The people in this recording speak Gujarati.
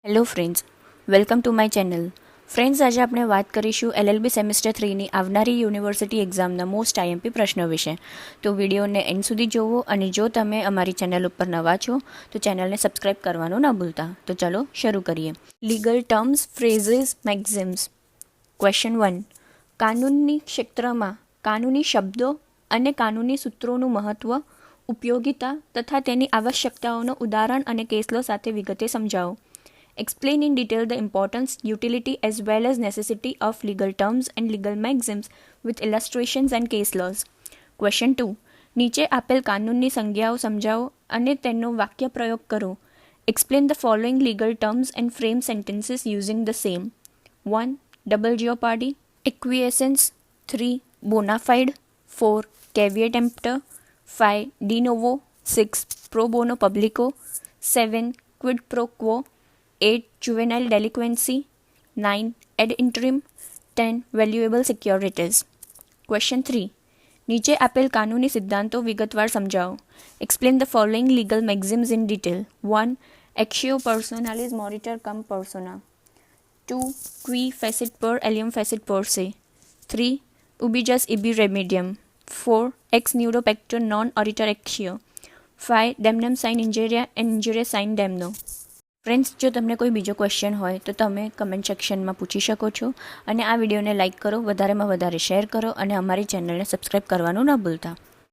Hello friends, welcome to my channel. Friends, આજે આપણે વાત કરીશું LLB સેમેસ્ટર 3ની આવનારી યુનિવર્સિટી એક્ઝામના મોસ્ટ IMP પ્રશ્નો વિશે. તો વિડીયોને એન્ડ સુધી જોવો અને જો તમે અમારી ચેનલ ઉપર નવા છો તો ચેનલને સબસ્ક્રાઇબ કરવાનું ન ભૂલતા. તો ચાલો શરૂ કરીએ. Legal terms, phrases, maxims. Question 1. કાનૂનની ક્ષેત્રમાં કાનૂની શબ્દો અને કાનૂની સૂત્રોનું મહત્વ, ઉપયોગિતા તથા તેની આવશ્યકતાઓનો ઉદાહરણ અને કેસલો સાથે વિગતે સમજાવો. Explain in detail the importance, utility as well as necessity of legal terms and legal maxims with illustrations and case laws. Question 2. નીચે આપેલ કાનૂનની સંજ્ઞાઓ સમજાવો અને તેનો વાક્ય પ્રયોગ કરો. Explain the following legal terms and frame sentences using the same. 1. Double jeopardy. Acquiescence. 3. Bona fide. 4. Caveat emptor. 5. De novo. 6. Pro bono publico. 7. Quid pro quo. 8. Juvenile delinquency. 9. Ad interim. 10. Valuable securities. Question 3. નીચે આપેલ કાનૂની સિદ્ધાંતો વિગતવાર સમજાવો. Explain the following legal maxims in detail. 1. Actio personalis moritur cum persona. 2. Qui facit per alium facit per se. 3. Ubi jus ibi remedium. 4. Ex nudo pector non oritur actio. 5. Damnum sine injuria and injuria sine damno. Friends, જો તમને કોઈ બીજો ક્વેશ્ચન હોય તો તમે કમેન્ટ સેક્શનમાં પૂછી શકો છો અને આ વિડીયોને લાઇક કરો, વધારેમાં વધારે શેર કરો અને અમારી ચેનલને સબસ્ક્રાઈબ કરવાનું ન ભૂલતા.